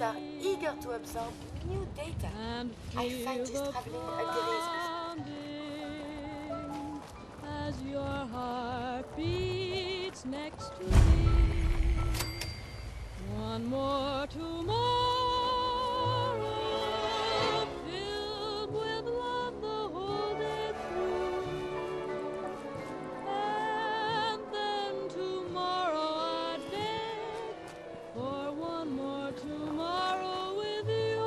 experts are eager to absorb new data. I find this traveling a great business. As your heart beats next to me. One more tomorrow, filled with love the whole day through. And then tomorrow I'd beg for one more tomorrow with you.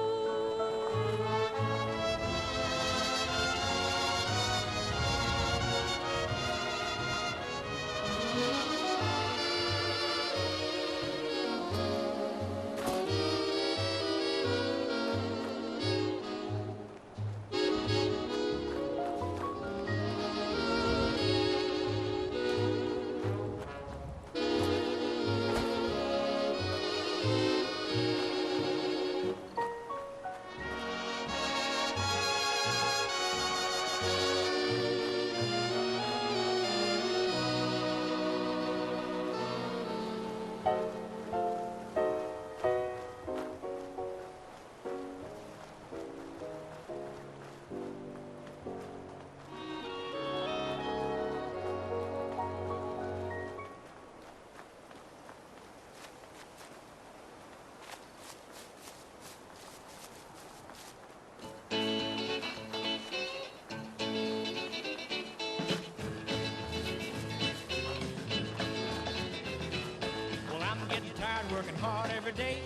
Working hard every day.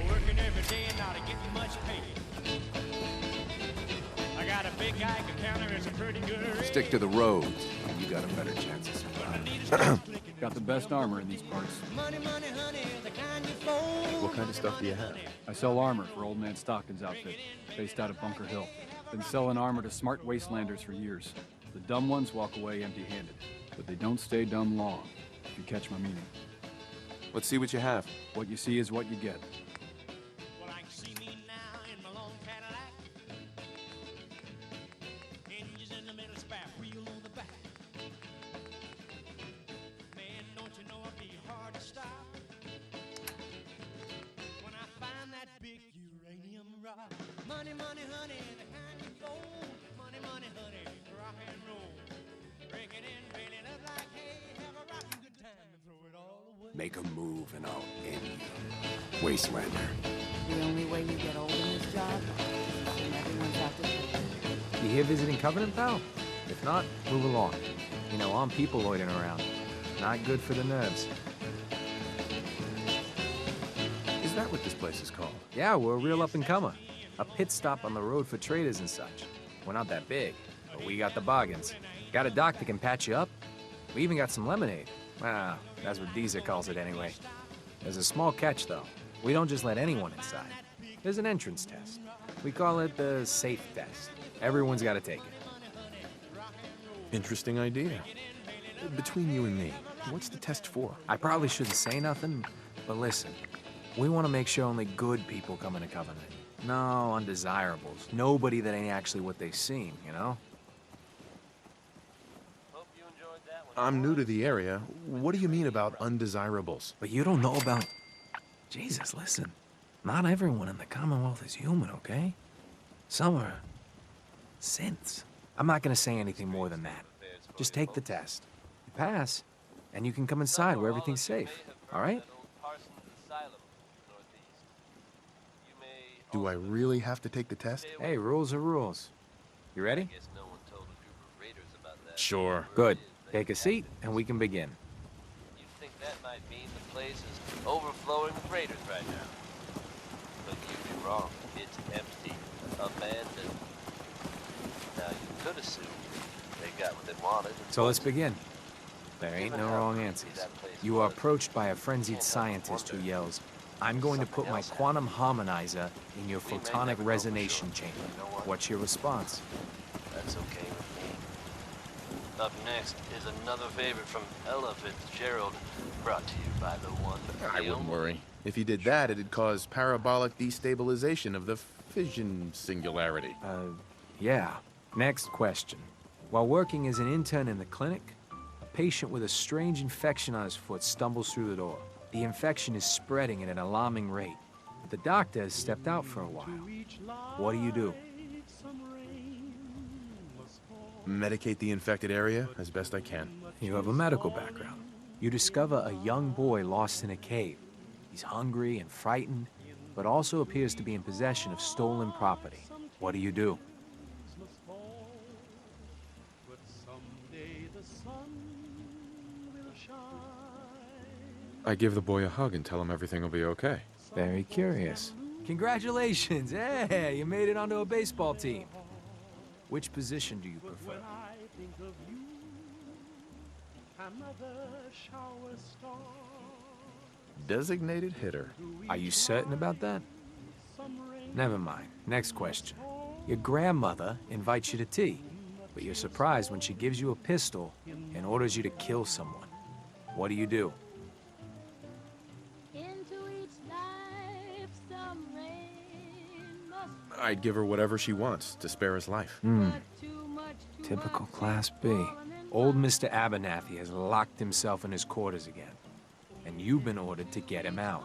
Working every day and not getting much pay. I got a big Geiger counter, it's a pretty good rate. Stick to the roads, and you got a better chance of surviving. Got the best armor in these parts. Money, money, honey, the kind you fold. What kind of stuff do you have? I sell armor for Old Man Stockton's outfit, based out of Bunker Hill. Been selling armor to smart wastelanders for years. The dumb ones walk away empty-handed, but they don't stay dumb long, if you catch my meaning. Let's see what you have. What you see is what you get. Well, I can see me now in my long Cadillac. Hinges in the middle, spare wheel on the back. Man, don't you know I'd be hard to stop when I find that big uranium rock. Money, money, honey, the kind you fold. Money, money, honey, rock and roll. Break it in, bail it up like hay. Have a rockin' good time and throw it all away. Make a move and I'll end you. Wastelander. The only way you get old in this job is when everyone's out to play. You here visiting Covenant, pal? If not, move along. You know, I'm people loitering around. Not good for the nerves. Is that what this place is called? Yeah, we're a real up-and-comer. A pit stop on the road for traders and such. We're not that big, but we got the bargains. Got a dock that can patch you up. We even got some lemonade. Well, that's what Deezer calls it anyway. There's a small catch, though. We don't just let anyone inside. There's an entrance test. We call it the safe test. Everyone's got to take it. Interesting idea. Between you and me, what's the test for? I probably shouldn't say nothing, but listen. We want to make sure only good people come into Covenant. No undesirables. Nobody that ain't actually what they seem, you know? I'm new to the area. What do you mean about undesirables? But you don't know about... Jesus, listen. Not everyone in the Commonwealth is human, okay? Some are... synths. I'm not gonna say anything more than that. Just take the test. You pass, and you can come inside where everything's safe, all right? Do I really have to take the test? Hey, rules are rules. You ready? Sure. Good. Take a seat, and we can begin. You'd think that might mean the place is overflowing with raiders right now. But you'd be wrong. It's empty. Abandoned. Now, you could assume they got what they wanted. So let's begin. There ain't no wrong answers. You are approached by a frenzied scientist who yells, "I'm going to put my quantum harmonizer in your photonic resonation chamber." What's your response? That's okay with me. Up next is another favorite from Ella Fitzgerald, brought to you by the one. I wouldn't worry. If you did that, it'd cause parabolic destabilization of the fission singularity. Yeah. Next question. While working as an intern in the clinic, a patient with a strange infection on his foot stumbles through the door. The infection is spreading at an alarming rate. The doctor has stepped out for a while. What do? Medicate the infected area as best I can. You have a medical background. You discover a young boy lost in a cave. He's hungry and frightened, but also appears to be in possession of stolen property. What do? I give the boy a hug and tell him everything will be okay. Very curious. Congratulations! Hey, you made it onto a baseball team. Which position do you prefer? Designated hitter. Are you certain about that? Never mind. Next question. Your grandmother invites you to tea, but you're surprised when she gives you a pistol and orders you to kill someone. What do? I'd give her whatever she wants to spare his life. Typical Class B. Old Mr. Abernathy has locked himself in his quarters again, and you've been ordered to get him out.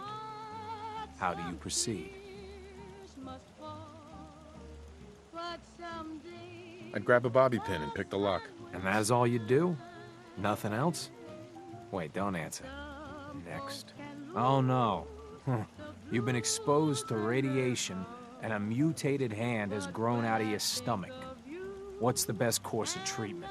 How do you proceed? I'd grab a bobby pin and pick the lock. And that is all you do? Nothing else? Wait, don't answer. Next. Oh no. You've been exposed to radiation and a mutated hand has grown out of your stomach. What's the best course of treatment?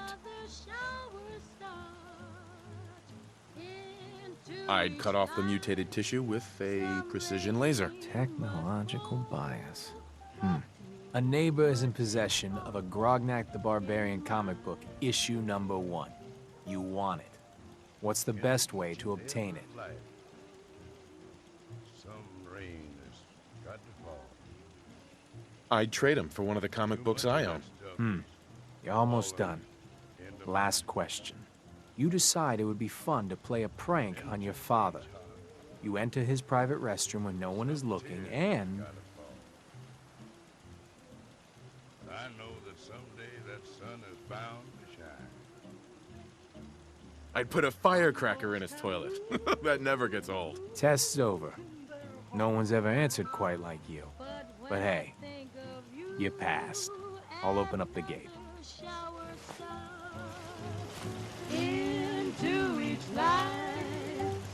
I'd cut off the mutated tissue with a precision laser. Technological bias. A neighbor is in possession of a Grognak the Barbarian comic book, issue number 1. You want it. What's the best way to obtain it? I'd trade him for one of the comic books I own. You're almost done. Last question. You decide it would be fun to play a prank on your father. You enter his private restroom when no one is looking, and... I know that someday that sun is bound to shine. I'd put a firecracker in his toilet. That never gets old. Test's over. No one's ever answered quite like you. But hey, you passed. I'll open up the gate. Into each life,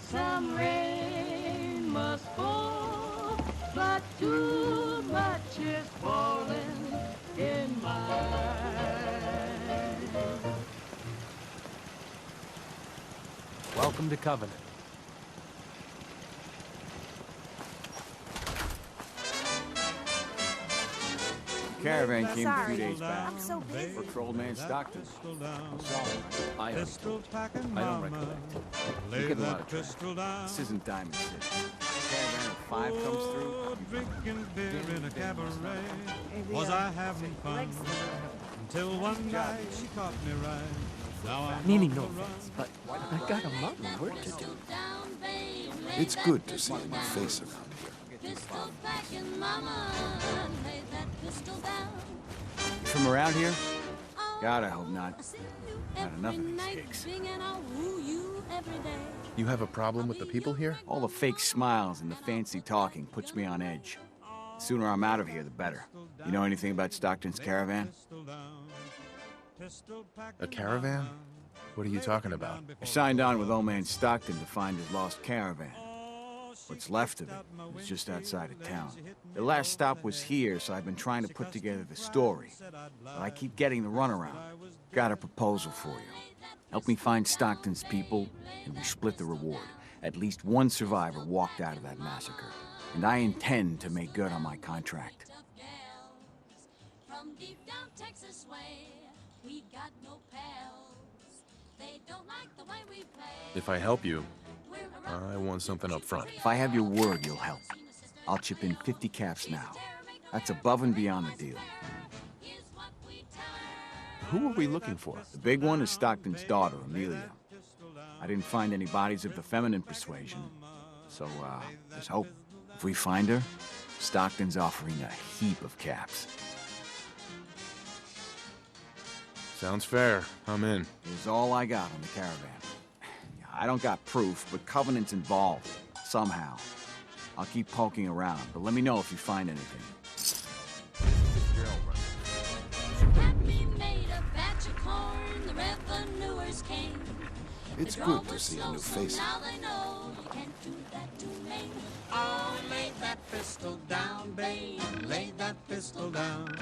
some rain must fall, but too much is falling in mine. Welcome to Covenant. Caravan came a few days back. I'm so busy. Worked for old man Stockton. I'm sorry. I don't recollect. You get a lot of trash. This isn't Diamond City. Caravan of 5 comes through. Drinking beer in a cabaret. Was I having fun? Until one night she caught me right. Now I'm Nini, on no the run. offense, but I got a lot of work to do. It's good to see a new face around here. You from around here? God, I hope not. Not enough of these gigs. You have a problem with the people here? All the fake smiles and the fancy talking puts me on edge. The sooner I'm out of here, the better. You know anything about Stockton's caravan? A caravan? What are you talking about? I signed on with old man Stockton to find his lost caravan. What's left of it is just outside of town. The last stop was here, so I've been trying to put together the story. But I keep getting the runaround. Got a proposal for you. Help me find Stockton's people, and we split the reward. At least one survivor walked out of that massacre. And I intend to make good on my contract. If I help you, I want something up front. If I have your word, you'll help. I'll chip in 50 caps now. That's above and beyond the deal. Who are we looking for? The big one is Stockton's daughter, Amelia. I didn't find any bodies of the feminine persuasion, so, there's hope. If we find her, Stockton's offering a heap of caps. Sounds fair. I'm in. Here's all I got on the caravan. I don't got proof, but Covenant's involved. somehow. I'll keep poking around, but let me know if you find anything. Happy made a batch of corn, the revenuers came. It's good to see a new face. Now they know you can't do that to me. Oh, lay that pistol down, babe. Lay that pistol down.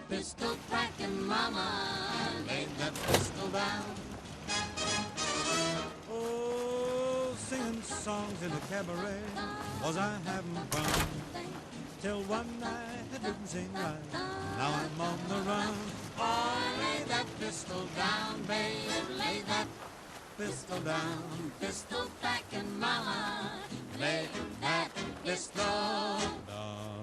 Pistol cracking, mama. Lay that pistol down. Oh, singing songs in the cabaret, was I having fun? Till one night I didn't sing right, now I'm on the run. Oh, lay that pistol down, babe. Lay that pistol down. Pistol cracking, mama. Lay that pistol down.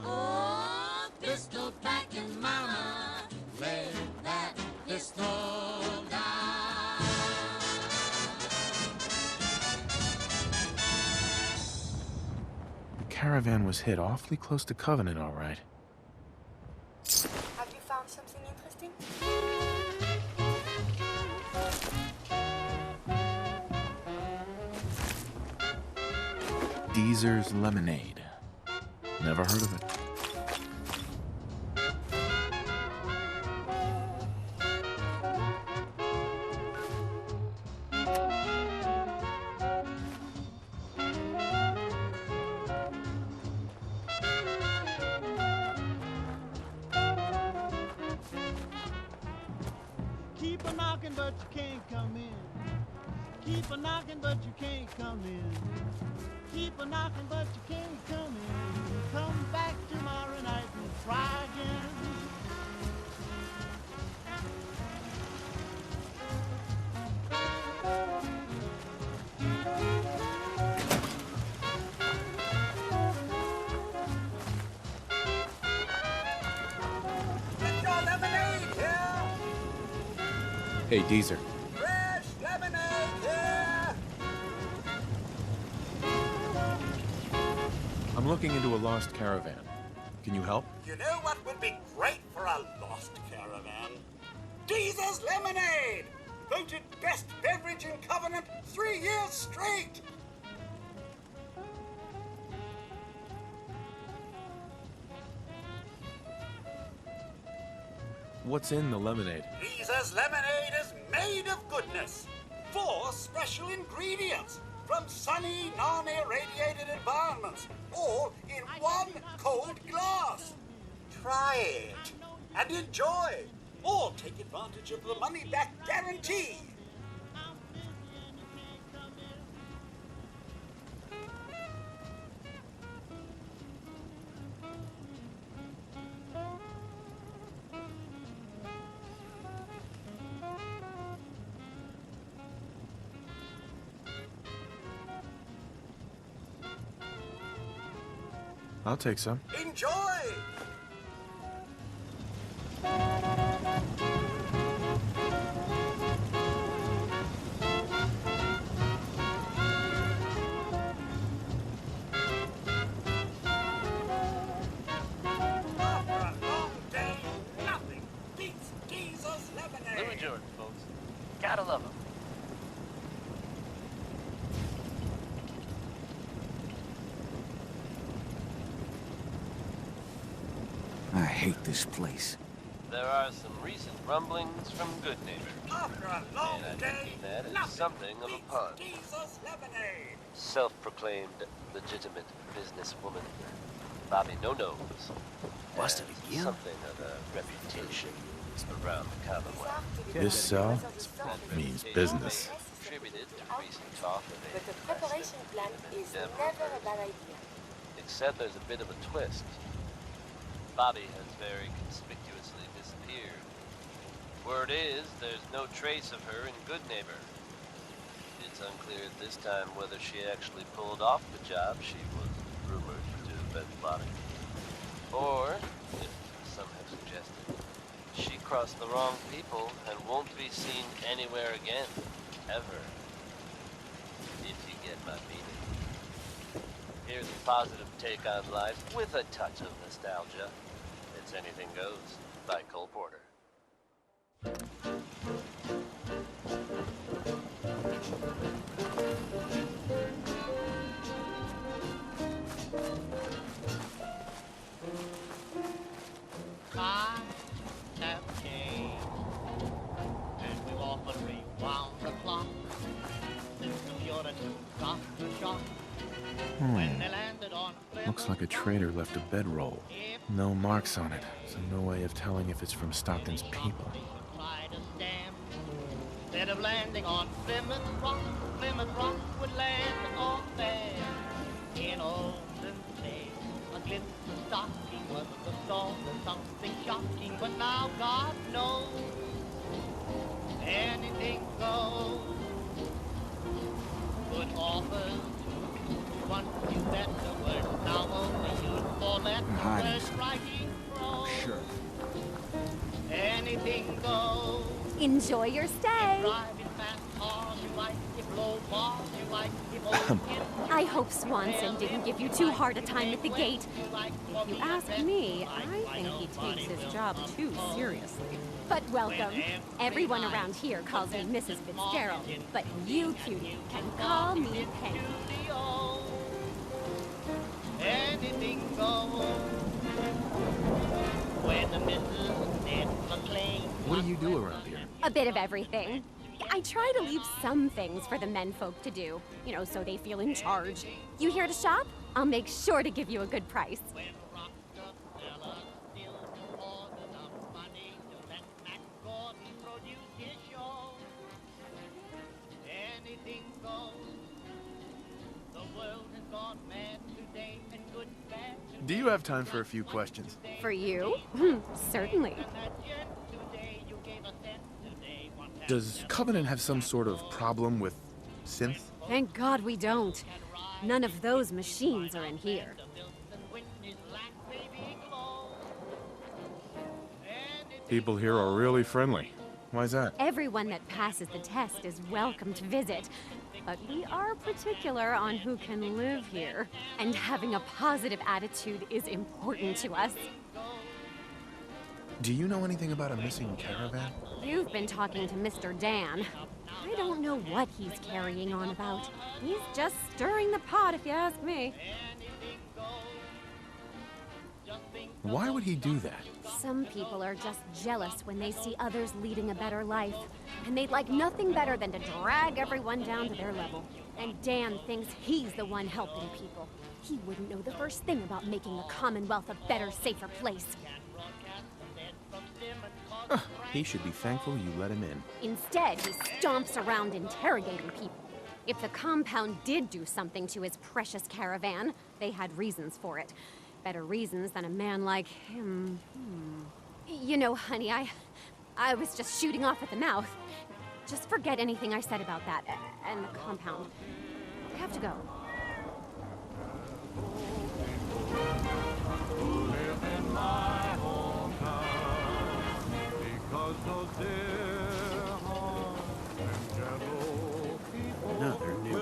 Oh, pistol cracking, mama. Lay that pistol down. The caravan was hit awfully close to Covenant, all right. Have you found something interesting? Deezer's Lemonade. Never heard of it. Keep a knocking, but you can't come in. Keep a knocking, but you can't come in. Keep a knocking, but you can't come in. Come back tomorrow night and try again. Get your lemonade here! Hey, Deezer. Fresh lemonade here! I'm looking into a lost caravan. Can you help? You know what would be great for a lost caravan? Deezer's Lemonade! Voted best beverage in Covenant 3 years straight! What's in the lemonade? Deezer's Lemonade is made of goodness. 4 special ingredients from sunny, non-irradiated environments, all in one cold glass. Try it and enjoy, or take advantage of the money-back guarantee. I'll take some. Enjoy! After a long day, nothing beats Deezer's Lemonade. Louis Jordan, folks. Gotta love him. I hate this place. There are some recent rumblings from Good Neighbor. After a long And I day, mean that is nothing something of a beats pun. Deezer's Lemonade. Self-proclaimed legitimate businesswoman, Bobby No-Nos, Busted has again? something of a reputation around the Commonwealth. This cell means business. Contributed to recent talk of a But the preparation plan is Never never a bad idea. except there's a bit of a twist. Bobby has very conspicuously disappeared. Word is, there's no trace of her in Good Neighbor. It's unclear at this time whether she actually pulled off the job she was rumored to have been plotting. Or, if some have suggested, she crossed the wrong people and won't be seen anywhere again, ever. If you get my meaning. Here's a positive take on life with a touch of nostalgia. It's Anything Goes by Cole Porter. times have changed, and we've often rewound the clock since the Puritans got the shock when they landed on Plymouth. Looks like a trader left a bedroll. No marks on it, so no way of telling if it's from Stockton's people. Try to stand. Instead of landing on Plymouth Rock would land on there. In olden days, a glimpse of stocking was the start of something shocking, but now God knows anything goes. Good authors once you let the word now only used for let the word writing grow. Sure. Anything goes. Enjoy your stay. Driving fast cars you like, if low bars you like, if old I hope Swanson didn't give you too hard a time at the gate. If you ask me, I think he takes his job too seriously. But welcome. Everyone around here calls me Mrs. Fitzgerald, but you, cutie, can call me Penny. Anything goes. When the Mrs. Ned McLean. What do you do around here? A bit of everything. I try to leave some things for the menfolk to do, you know, so they feel in charge. You here to shop? I'll make sure to give you a good price. Do you have time for a few questions? For you? Certainly. Does Covenant have some sort of problem with synth? Thank God we don't. None of those machines are in here. People here are really friendly. Why's that? Everyone that passes the test is welcome to visit. But we are particular on who can live here. And having a positive attitude is important to us. Do you know anything about a missing caravan? You've been talking to Mr. Dan. I don't know what he's carrying on about. He's just stirring the pot, if you ask me. Why would he do that? Some people are just jealous when they see others leading a better life. And they'd like nothing better than to drag everyone down to their level. And Dan thinks he's the one helping people. He wouldn't know the first thing about making the Commonwealth a better, safer place. He should be thankful you let him in. Instead, he stomps around interrogating people. If the compound did do something to his precious caravan, they had reasons for it. Better reasons than a man like him. You know, honey, I was just shooting off at the mouth. Just forget anything I said about that and the compound. I have to go. Another new.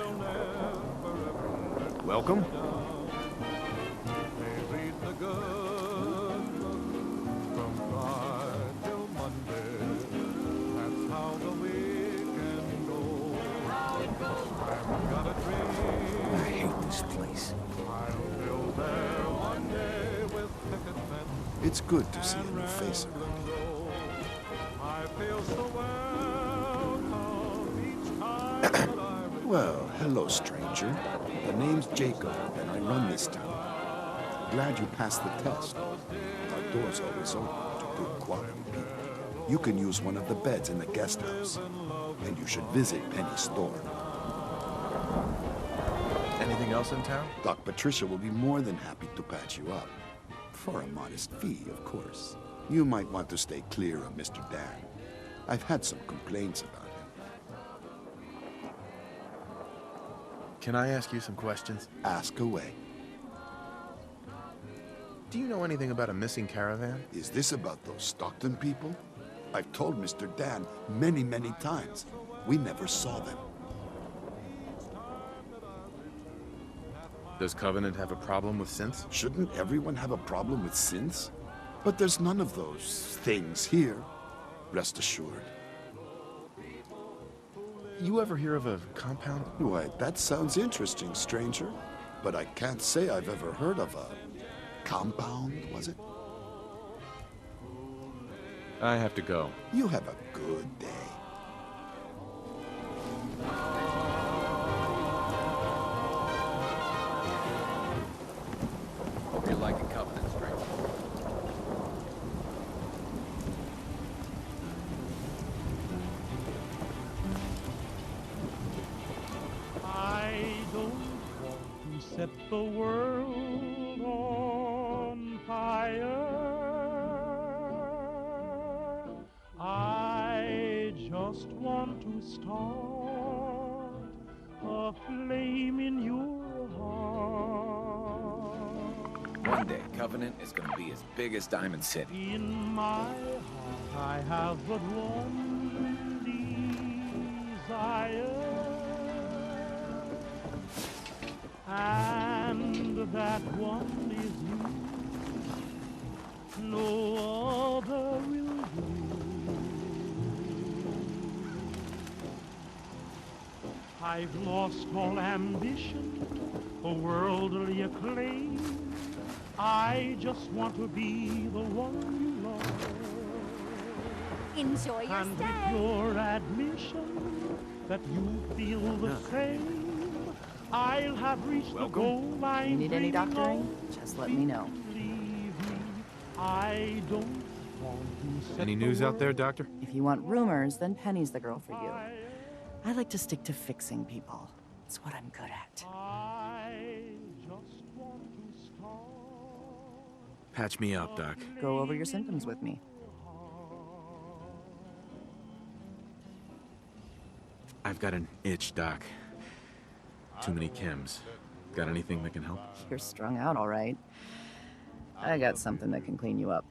Welcome. I hate this place. It's good to see a new face around here. Well, hello, stranger. The name's Jacob, and I run this town. Glad you passed the test. Our door's always open to good quality people. You can use one of the beds in the guest house. And you should visit Penny's store. Anything else in town? Doc Patricia will be more than happy to patch you up. For a modest fee, of course. You might want to stay clear of Mr. Dan. I've had some complaints about him. Can I ask you some questions? Ask away. Do you know anything about a missing caravan? Is this about those Stockton people? I've told Mr. Dan many, many times. We never saw them. Does Covenant have a problem with synths? Shouldn't everyone have a problem with synths? But there's none of those things here. Rest assured. You ever hear of a compound? Why, that sounds interesting, stranger. But I can't say I've ever heard of a compound, was it? I have to go. You have a good day. Hope you like a Covenant, stranger. I don't want to set the world on fire. I just want to start a flame in your heart. One day, Covenant is gonna be as big as Diamond City. In my heart, I have but one desire. And that one is you. No other will do. I've lost all ambition for worldly acclaim. I just want to be the one you love. Enjoy your And stay. with your admission that you feel the same, I'll have reached the goal line. You need any dreaming doctoring? of. Just let me know. Believe me, I don't want to set Any the news out there, world Doctor? If you want rumors, then Penny's the girl for you. I like to stick to fixing people. It's what I'm good at. I just want to start. Patch me up, Doc. Go over your symptoms with me. I've got an itch, Doc. Too many chems. Got anything that can help? You're strung out, all right. I got something that can clean you up.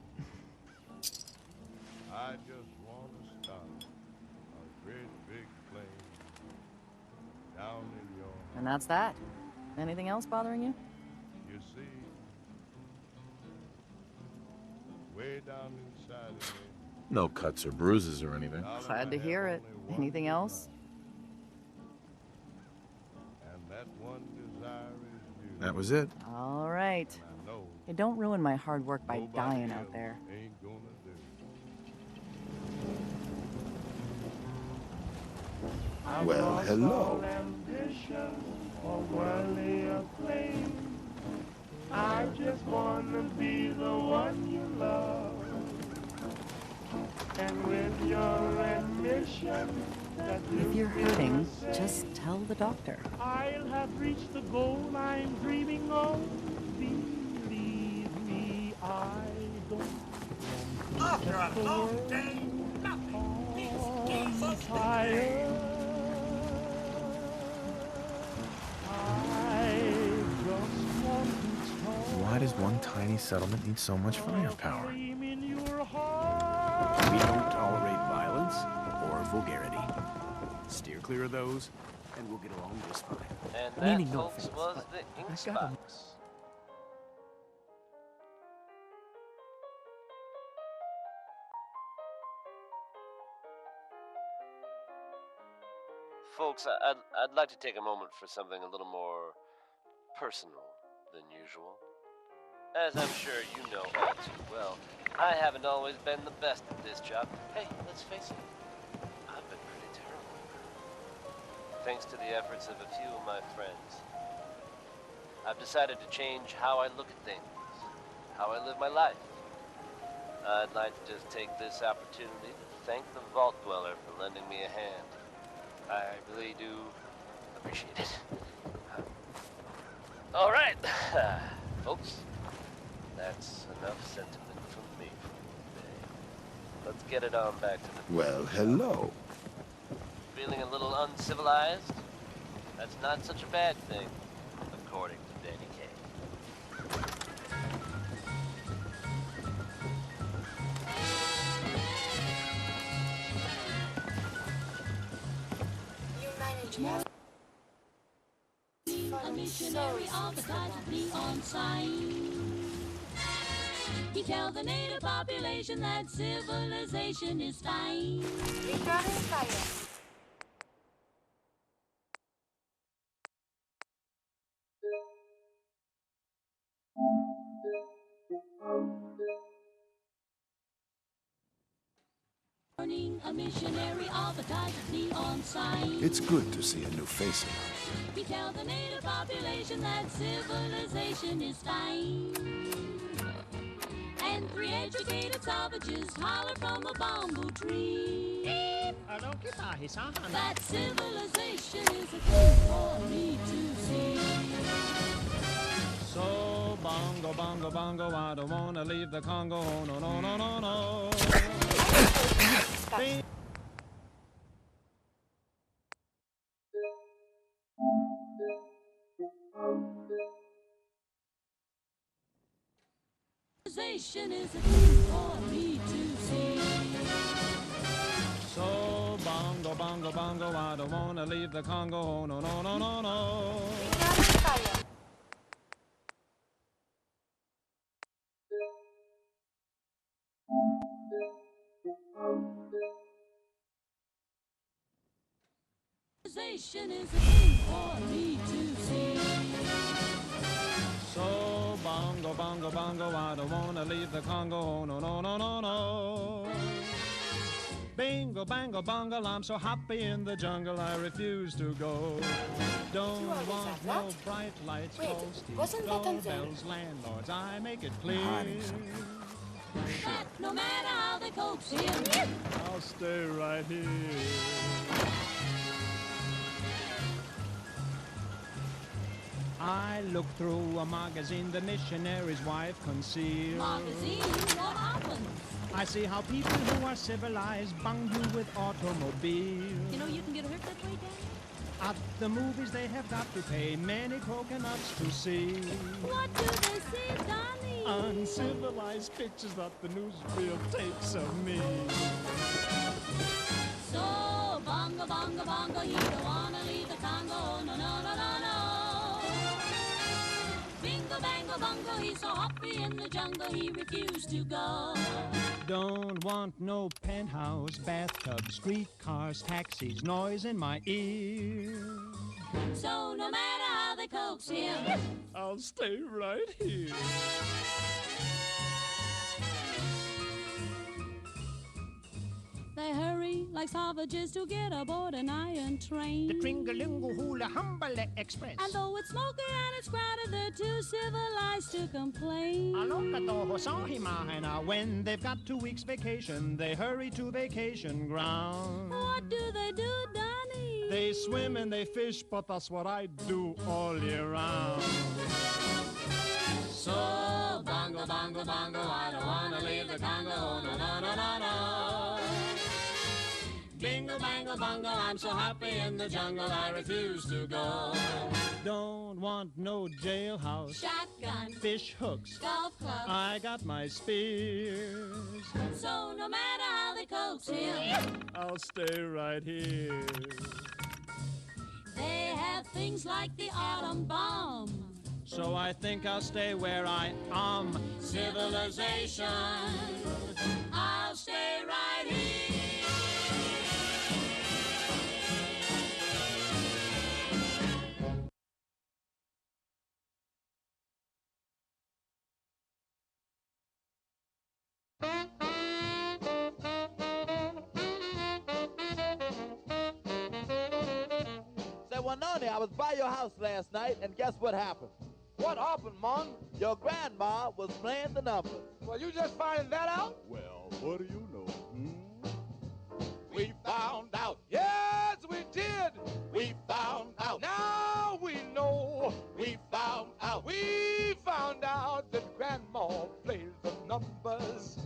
I just want to start a great big flame down in your heart. And that's that. Anything else bothering you? You see, way down inside of me, No cuts or bruises or anything. Glad to hear it. Anything else? and that one desire is you. That was it. All right. I know Hey, don't ruin my hard work by nobody dying else out there. ain't gonna do. Well, hello. Ambition or worldly acclaim. I just want to be the one you love. And with your admission that If you're hurting, just tell the doctor. I'll have reached the goal I'm dreaming of. Believe me, I don't After a long day, nothing beats Jesus fire. I just want to start Why does one tiny settlement need so much firepower? flame in your heart. We don't tolerate violence or vulgarity. Steer clear of those, and we'll get along just fine. And that, Meaning no folks, offense, was but the ink I gotta- spots. Folks, I'd like to take a moment for something a little more personal than usual. As I'm sure you know all too well, I haven't always been the best at this job. Hey, let's face it, I've been pretty terrible. Thanks to the efforts of a few of my friends, I've decided to change how I look at things, how I live my life. I'd like to just take this opportunity to thank the Vault Dweller for lending me a hand. I really do appreciate it. All right, folks, that's enough sentiment from me for today. Let's get it on back to the... Well, hello. Feeling a little uncivilized? That's not such a bad thing, according to Danny Kaye. You manage to have A missionary of the constantly on sign. He tells the native population that civilization is fine. Regard fire. Burning a missionary of a type neon sign. It's good to see a new face around. We tell the native population that civilization is fine. And 3 educated savages holler from a bamboo tree. That civilization is a thing for me to see. So bongo, bongo, bongo, I don't wanna leave the Congo. No, no, no, no, no. Civilization is a thing for me to see. So bongo, bongo, bongo, I don't wanna leave the Congo. No, no, no, no, no. Civilization is a thing for me to see. So bongo, bongo, bongo, I don't wanna leave the Congo. No, no, no, no, no. Bingo, bango, bongo, I'm so happy in the jungle, I refuse to go. Don't want no bright lights, posties, doorbells, landlords, I make it clear. But no matter how they coax him, I'll stay right here. I look through a magazine the missionary's wife concealed. magazine, what happens? I see how people who are civilized bung you with automobiles. You know you can get hurt that way, Daddy? At the movies they have got to pay many coconuts to see. What do they say, Donnie? Uncivilized pictures that the newsreel takes of me. So, bongo, bongo, bongo, he don't wanna leave the Congo. No, no, no, no, no. Bingo, bango, bongo, he's so happy in the jungle, he refused to go. Don't want no penthouse, bathtub, streetcars, taxis, noise in my ears. So, no matter how they coax him, I'll stay right here. they hurry like savages to get aboard an iron train. The Tringalingo Hula Humbale Express. And though it's smoky and it's crowded, they're too civilized to complain. When they've got 2 weeks vacation, they hurry to vacation ground. What do they do, Donnie? They swim and they fish, but that's what I do all year round. So, bongo, bongo, bongo, I don't wanna leave the Congo. No, no, no, no, no. Bingo, bango, bongo, I'm so happy in the jungle, I refuse to go. Don't want no jailhouse, Shotgun, fish hooks, golf club. I got my spears. So, no matter how they coax him, I'll stay right here. they have things like the atom bomb. So I think I'll stay where I am. Civilization, I'll stay right here. Say, Wanoni, I was by your house last night, and guess what happened? What happened, Mon? Your grandma was playing the numbers. Well, you just finding that out? Well, what do you know? We found out. Yes, we did. We found out. Now we know. We found out. We found out that Grandma plays the numbers.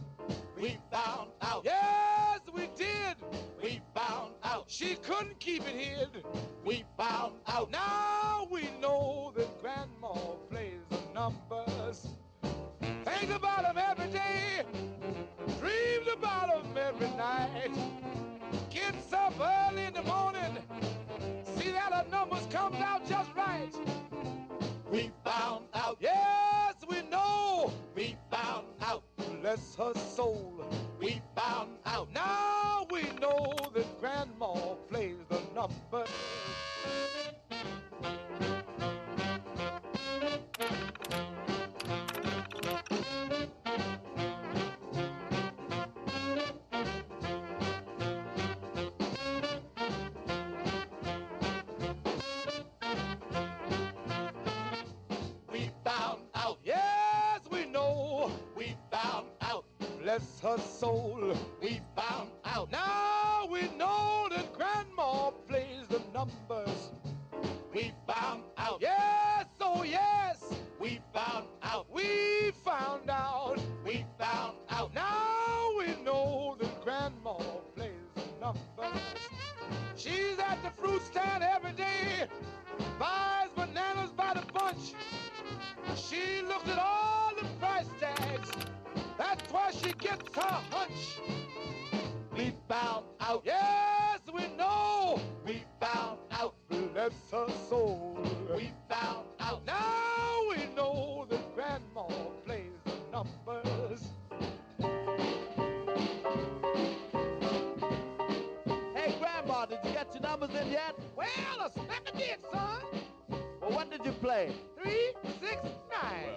We found out. Yes, we did. We found out. She couldn't keep it hid. We found out. Now we know that Grandma plays the numbers. Thinks about them every day. Dreams about them every night. Gets up early in the morning. See that her numbers comes out just right. We found out. Yes, we know. We found out. Bless her soul. We found out. Now we know that Grandma plays the numbers. her soul. We found out. Now we know that Grandma plays the numbers. We found out. Yes, oh yes. We found out. We found out. We found out. Now we know that Grandma plays the numbers. She's at the fruit stand every day, buys bananas by the bunch. She looks at all the price tags. That's why she gets her hunch. We found out. Yes, we know. We found out. Bless her soul. We found out. Now we know that Grandma plays the numbers. Hey, Grandma, did you get your numbers in yet? Well, I smack a did, son. Well, what did you play? 3, 6, 9.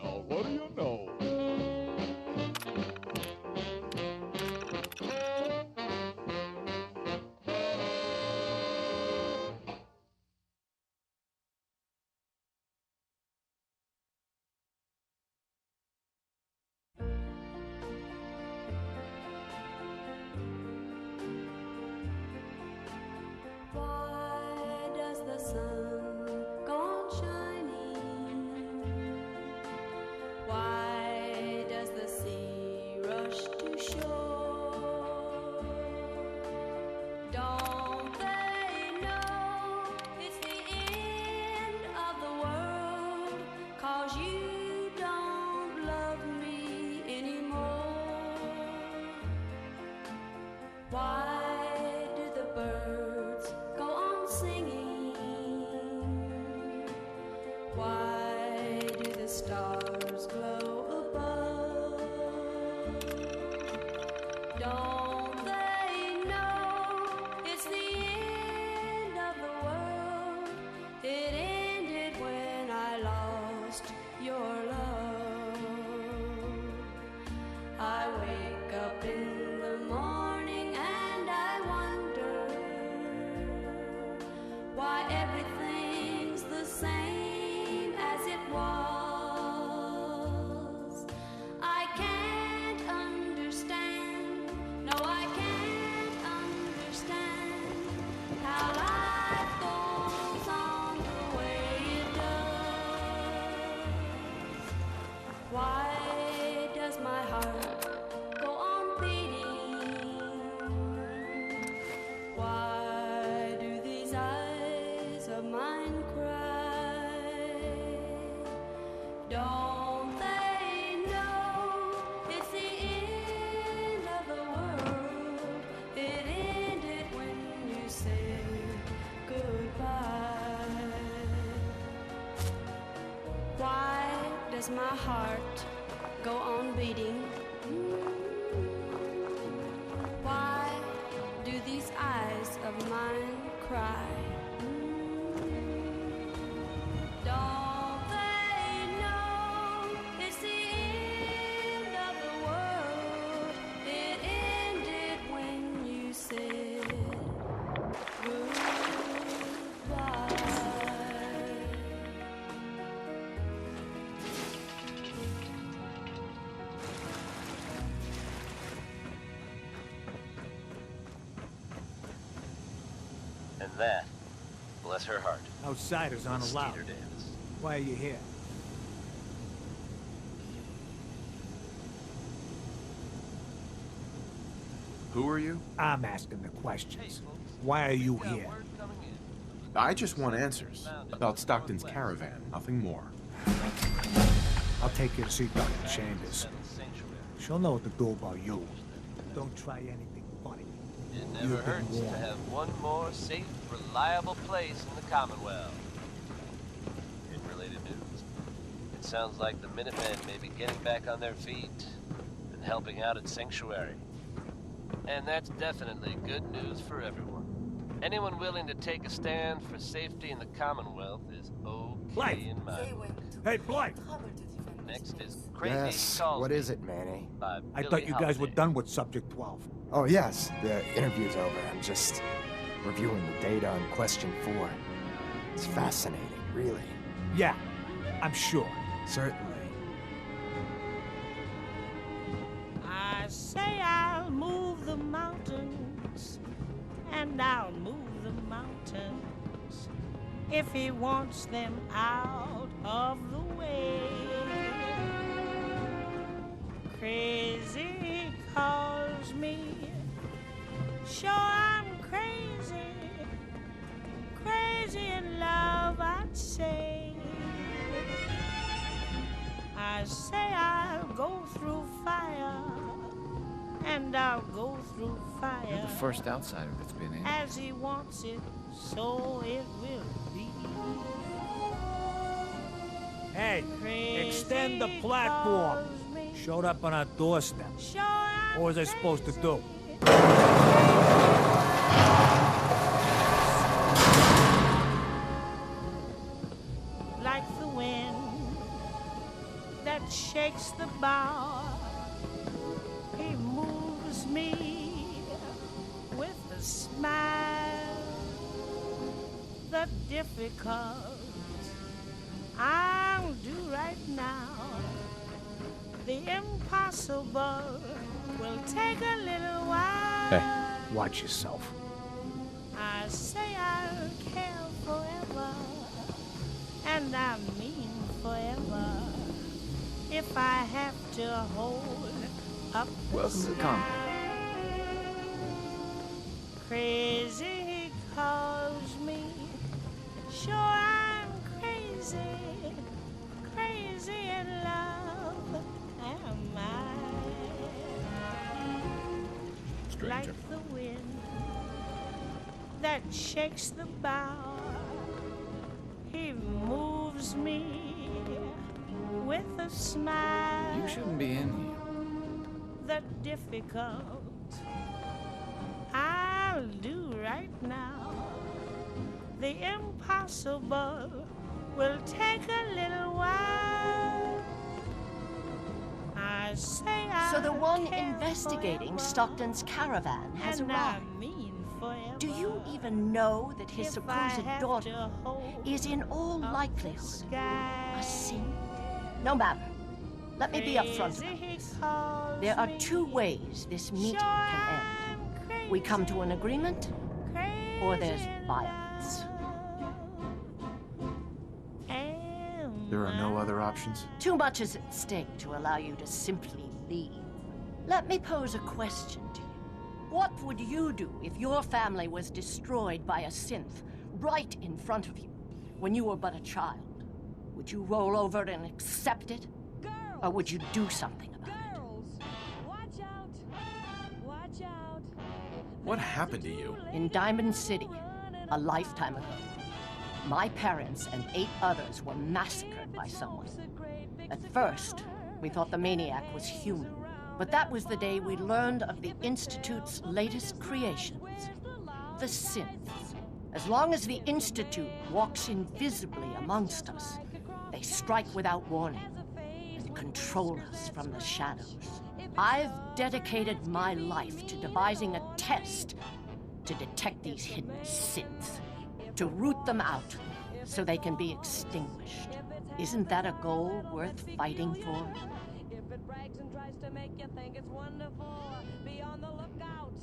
Well, what do you know? Why does the sun go on shining? Why does the sea rush to shore? Don't they know it's the end of the world? 'Cause you don't love me anymore. Why do the birds go on singing? Why do the stars glow above? Don't they know it's the end of the world? It ended when I lost your love. I wake up in the morning and I wonder why everything's the same as it was. I can't understand, no, I can't understand how life goes on the way it does. Why does my heart go on beating? Why do these eyes of mine cry? Don't they know it's the end of the world? It ended when you said goodbye. Why does my heart go on beating? Why do these eyes of mine cry? Don't they know it's the end of the world? It ended when you said goodbye. And that, bless her heart, Outsiders aren't was allowed. Skeeter Davis. Why are you here? Who are you? I'm asking the questions. Why are you here? I just want answers about Stockton's caravan, nothing more. I'll take you to see Dr. Chambers. She'll know what to do about you. Don't try anything funny. It never hurts to have one more safe, reliable place in the Commonwealth. In related news, it sounds like the Minutemen may be getting back on their feet and helping out at Sanctuary. And that's definitely good news for everyone. Anyone willing to take a stand for safety in the Commonwealth is okay in my book. Hey, Blythe! Next is Crazy Yes, Calls what Me is it, Manny? by I Billie thought you guys were Holiday. done with Subject 12. Oh, yes, the interview's over. I'm just reviewing the data on question 4. It's fascinating, really. Yeah, I'm sure. Certainly. I say I and I'll move the mountains if he wants them out of the way. Crazy he calls me, sure I'm crazy, crazy in love I'd say. I say I'll go through fire, and I'll go through fire. You're the first outsider that's been in. As he wants it, so it will be. Hey, extend the platform. Showed up on our doorstep. What was I supposed to do? Like the wind that shakes the bough, he moves me with a smile. The difficult I'll do right now, the impossible will take a little while. Hey, watch yourself. I say I'll care forever, and I mean forever, if I have to hold up the Welcome to the compound. Crazy he calls me, sure I'm crazy, crazy in love am I. Stranger. Like the wind that shakes the bough, he moves me with a smile. You shouldn't be in here. The difficult I'll do right now, the impossible will take a little while. I say I'll So the one care investigating forever, Stockton's caravan has and arrived. I mean forever. Do you even know that his If I supposed have daughter to hold is in all up likelihood the sky. a sin? No matter. Let me be upfront Crazy about he this. calls There are me, two ways this meeting sure can I'm end. crazy, We come to an agreement, or there's crazy in violence. There are no other options? Too much is at stake to allow you to simply leave. Let me pose a question to you. What would you do if your family was destroyed by a synth right in front of you when you were but a child? Would you roll over and accept it? Or would you do something about it? Watch out! Watch out! What happened to you? In Diamond City, a lifetime ago, my parents and 8 others were massacred by someone. At first, we thought the maniac was human, but that was the day we learned of the Institute's latest creations, the synths. As long as the Institute walks invisibly amongst us, they strike without warning and control us from the shadows. I've dedicated my life to devising a test to detect these hidden synths, to root them out so they can be extinguished. Isn't that a goal worth fighting for?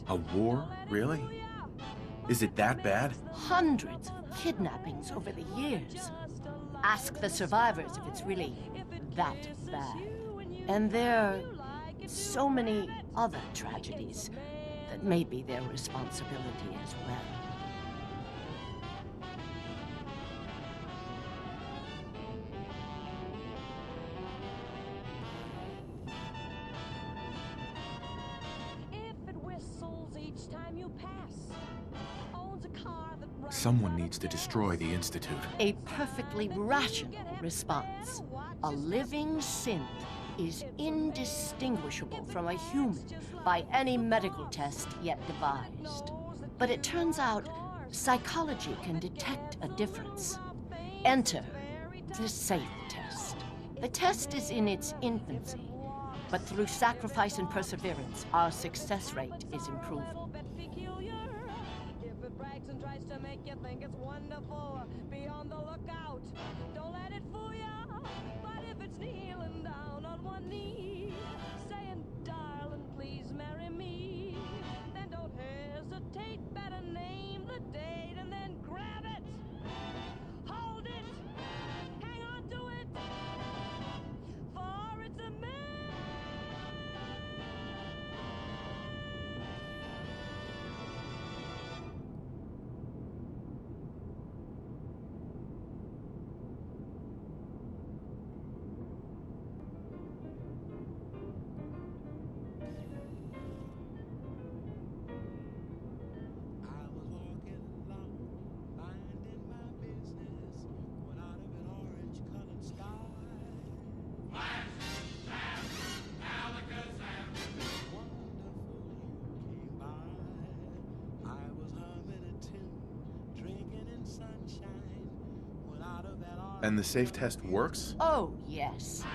A war? Really? Is it that bad? Hundreds of kidnappings over the years. Ask the survivors if it's really that bad. And there are so many other tragedies that may be their responsibility as well. Someone needs to destroy the Institute. A perfectly rational response. A living synth is indistinguishable from a human by any medical test yet devised. But it turns out psychology can detect a difference. Enter the SAFE test. The test is in its infancy, but through sacrifice and perseverance, our success rate is improving. And tries to make you think it's wonderful. Be on the lookout. Don't let it fool ya. But if it's kneeling down on one knee, saying, darling, please marry me, then don't hesitate. Better name And the safe test works? Oh, yes.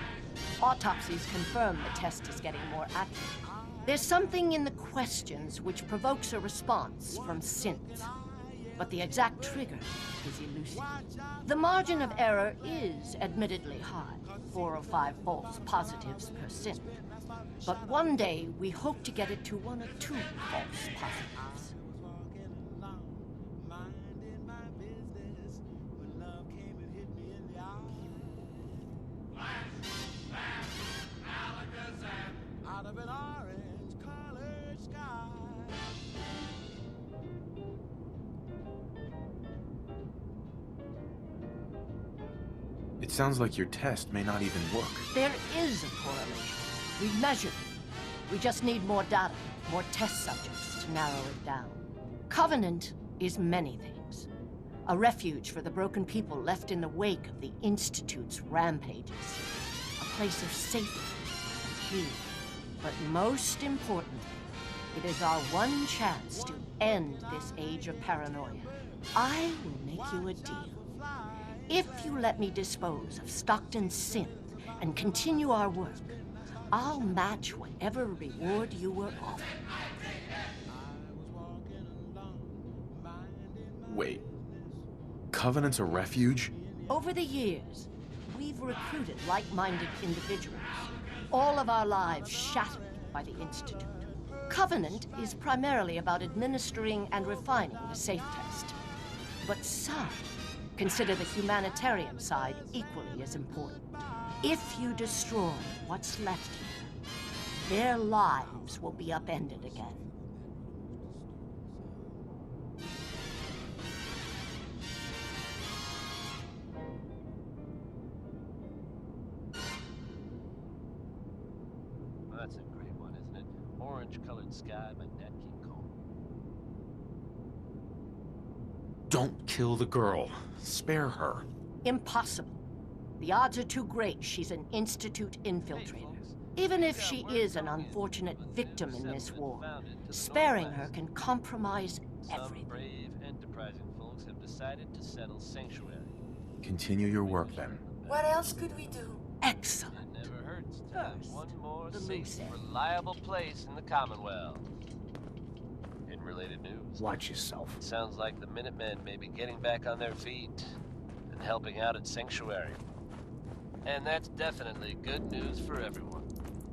Autopsies confirm the test is getting more accurate. There's something in the questions which provokes a response from synth. But the exact trigger is elusive. The margin of error is admittedly high, 4 or 5 false positives per synth. But one day, we hope to get it to 1 or 2 false positives. Out of an orange-colored sky. It sounds like your test may not even work. There is a correlation. We've measured it. We just need more data, more test subjects to narrow it down. Covenant is many things. A refuge for the broken people left in the wake of the Institute's rampages. A place of safety and healing. But most importantly, it is our one chance to end this age of paranoia. I will make you a deal. If you let me dispose of Stockton's synth and continue our work, I'll match whatever reward you were offered. Wait. Covenant's a refuge? Over the years, we've recruited like-minded individuals. All of our lives shattered by the Institute. Covenant is primarily about administering and refining the safe test. But some consider the humanitarian side equally as important. If you destroy what's left here, their lives will be upended again. Well, that's a great one, isn't it? Orange-colored sky by Nat King Cole. Don't kill the girl. Spare her. Impossible. The odds are too great she's an Institute infiltrator. Even if she is an unfortunate victim in this war, sparing her can compromise everything. Some brave, enterprising folks have decided to settle Sanctuary. Continue your work, then. What else could we do? Excellent. It never hurts to have one more the safe, loose end. reliable place in the Commonwealth. In related news, Watch yourself. it sounds like the Minutemen may be getting back on their feet and helping out at Sanctuary. And that's definitely good news for everyone.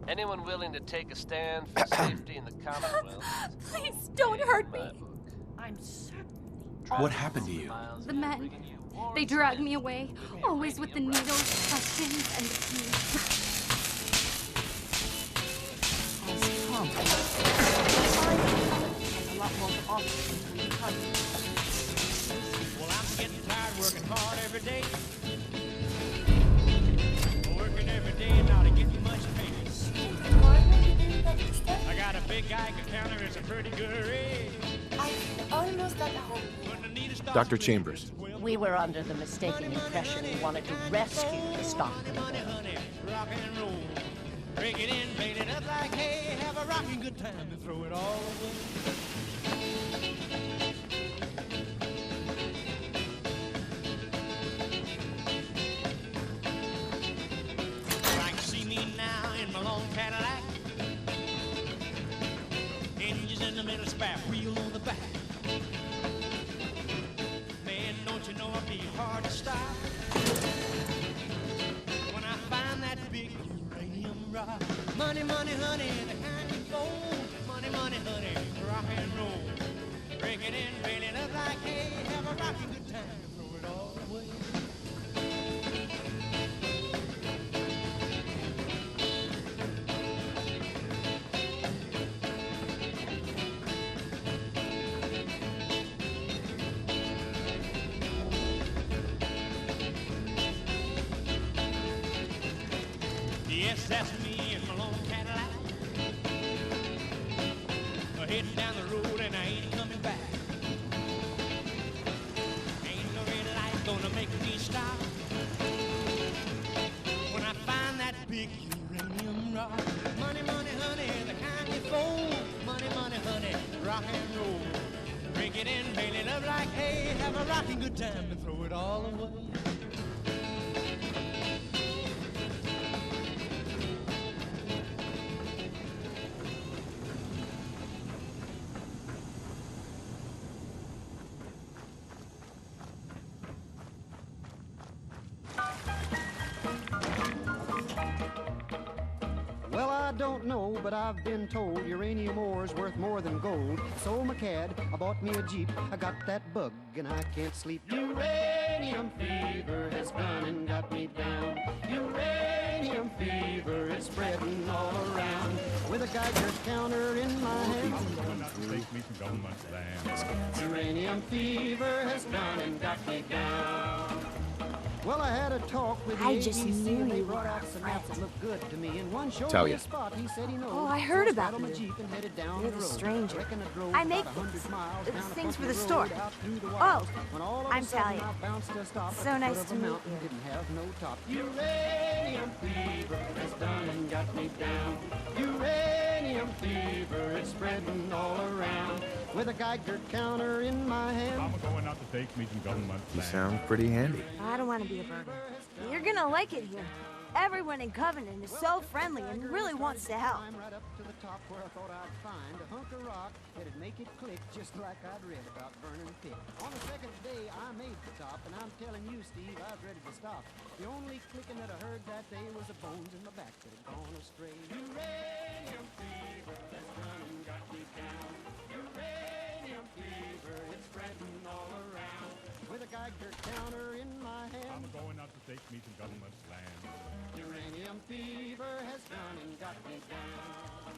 Anyone willing to take a stand for safety in the Commonwealth? Please don't hurt me. I'm certain. What happened to you? The men, they dragged me away, always with the needles, questions, and the keys. As Tom has a lot more to offer than Covenant. Well, I'm getting tired working hard every day. Working every day, not to get much pay. I got a big Geiger counter, it's a pretty good rate. I'm almost at home. Dr. Chambers. We were under the mistaken impression we wanted to rescue the Stockton girl. Rock and roll. Break it in, paint it up like hay, have a rocking good time and throw it all away. Like to see me now in my long Cadillac. Engines in the middle, spare wheel on the back. Man, don't you know I'll be hard to stop when I find that big uranium rock. Money, money, honey, the kind you fold. Money, money, honey, rock and roll. Break it in, paint it up like hay, have a rocking good time, throw it all away. Yes, that's me in my long Cadillac. Heading down the road and I ain't coming back. Ain't no red light gonna make me stop when I find that big uranium rock. Money, money, honey, the kind you fold. Money, money, honey, rock and roll. Break it in, bail it up like hay, have a rocking good time and throw it all away. I don't know, but I've been told uranium ore's worth more than gold. So McCad, I bought me a Jeep. I got that bug and I can't sleep. Uranium fever has gone and got me down. Uranium fever is spreading all around. With a Geiger counter in my hand. Take me to government land. Uranium fever has gone and got me down. Well, I had a talk with the I just ABC, knew and they you brought were out a some maps that looked good to me. And one showed me Talia. a spot he said he knows. Oh, I heard So about straddled my you. Jeep and headed down You're the the road. stranger. Reckon I drove I make about 100 miles things down a for country the road store. out through the Oh, wilds, when all of a I'm sudden Talia. I bounced to a stop So at the nice foot of to a meet mountain. you. Didn't have no top. Uranium fever has done and got me down. Uranium fever is spreading all around. With a Geiger counter in my hand. I'm going out to take me to government You land. sound pretty handy. I don't want to be a burden. You're gonna like it here. Everyone in Covenant is so friendly and really wants to help. Climb right up to the top where I thought I'd find a hunk of rock that'd make it click just like I'd read about Vernon Pitt. On the second day, I made the top, and I'm telling you, Steve, I was ready to stop. The only clicking that I heard that day was the bones in my back that had gone astray. Uranium fever has gone and got me down. Uranium fever, it's spreading all around. With a Geiger counter in my hand. I'm going out to take me to government land. Uranium fever has gone and got me down.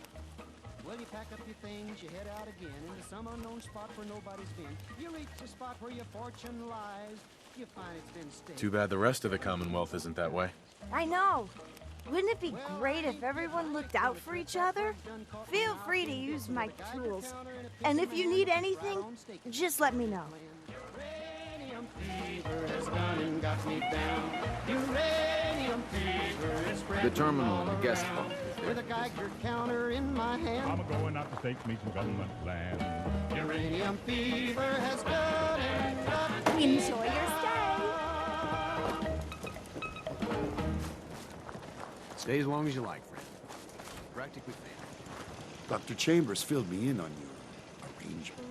Well, you pack up your things, you head out again into some unknown spot where nobody's been. You reach the spot where your fortune lies. You find it's been staked. Too bad the rest of the Commonwealth isn't that way. I know. Wouldn't it be great if everyone looked out for each other? Feel free to use my tools. And if you need anything, just let me know. Uranium fever has gone and got me down. Uranium fever is spreading The terminal all and the guest around. hall. With a Geiger counter in my hand. I'm going out to take me to government land. Uranium fever has gone and got me Enjoy your stay. Stay as long as you like, friend. Practically family. Dr. Chambers filled me in on your arrangement.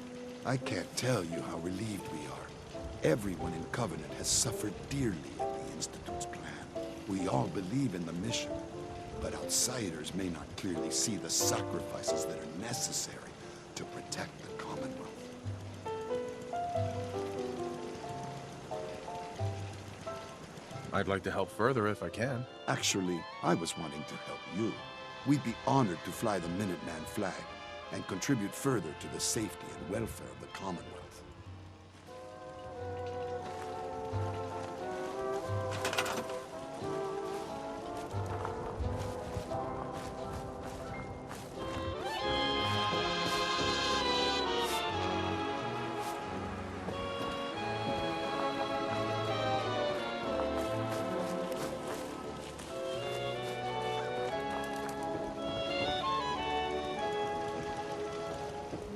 I can't tell you how relieved we are. Everyone in Covenant has suffered dearly at the Institute's plan. We all believe in the mission, but outsiders may not clearly see the sacrifices that are necessary to protect the Commonwealth. I'd like to help further if I can. Actually, I was wanting to help you. We'd be honored to fly the Minuteman flag and contribute further to the safety and welfare of the Commonwealth.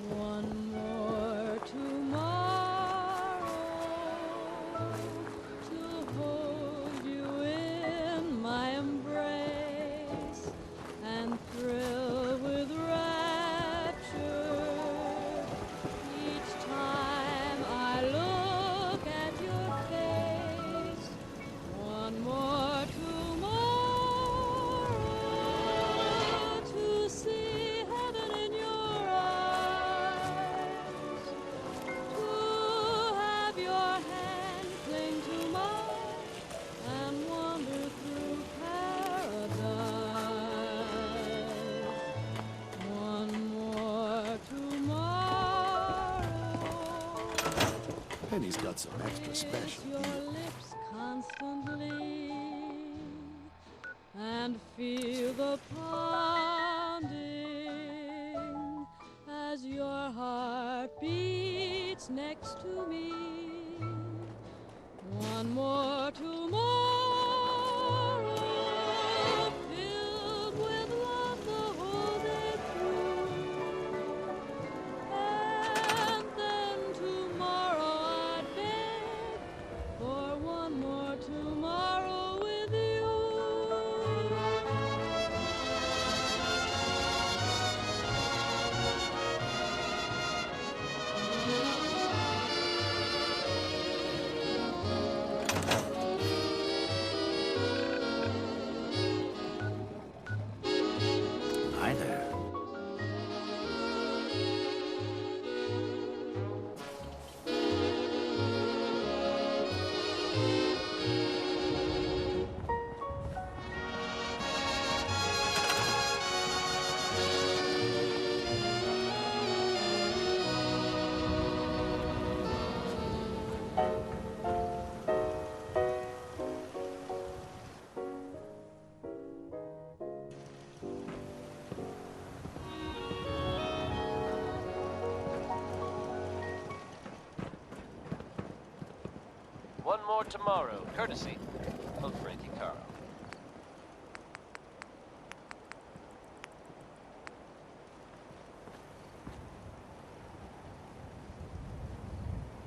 One more tomorrow to hold you in my embrace and thrill with rapture each time I look at your face. One more tomorrow to see heaven in your eyes, to have your hand cling to mine and wander through paradise. One more tomorrow. Penny's got some extra special Your deals. lips constantly and feel the pounding as your heart beats next to me. One more tomorrow filled with love the whole day through. And then tomorrow I'd beg for one more tomorrow with you. more tomorrow, courtesy of Frankie Caro.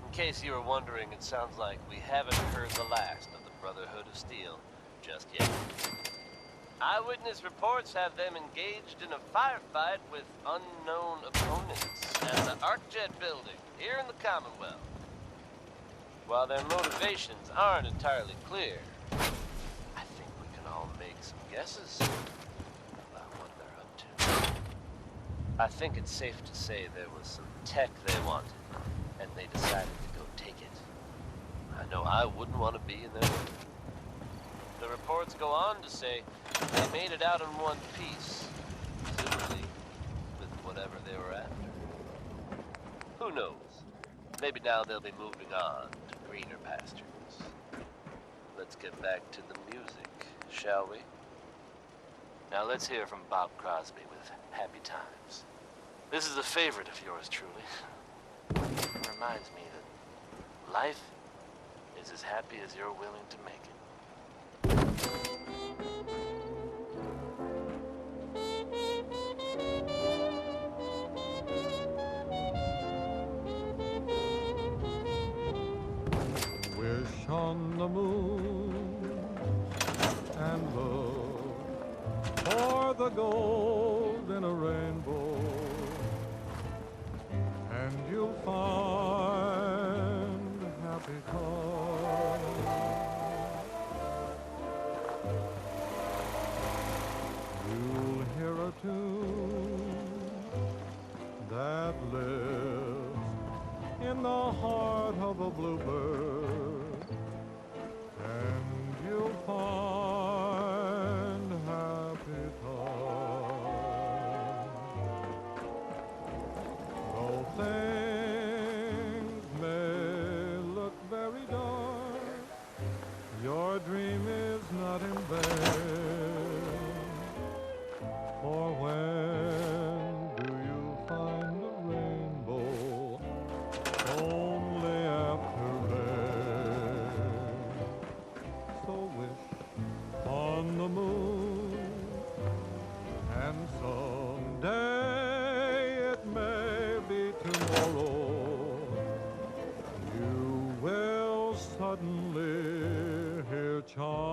In case you were wondering, it sounds like we haven't heard the last of the Brotherhood of Steel just yet. Eyewitness reports have them engaged in a firefight with unknown opponents at the ArcJet building here in the Commonwealth. While their motivations aren't entirely clear, I think we can all make some guesses about what they're up to. I think it's safe to say there was some tech they wanted, and they decided to go take it. I know I wouldn't want to be in their way. The reports go on to say they made it out in one piece, presumably with whatever they were after. Who knows? Maybe now they'll be moving on to greener pastures. Let's get back to the music, shall we? Now let's hear from Bob Crosby with Happy Times. This is a favorite of yours truly. It reminds me that life is as happy as you're willing to make it. Wish on the moon and look for the gold in a rainbow, and you'll find happy times. You'll hear a tune that lives in the heart of a bluebird, and you'll find happy times. Though things may look very dark, your dream is not in vain. For when do you find a rainbow? Only after rain. So wish on the moon, and someday, it may be tomorrow, you will suddenly hear chimes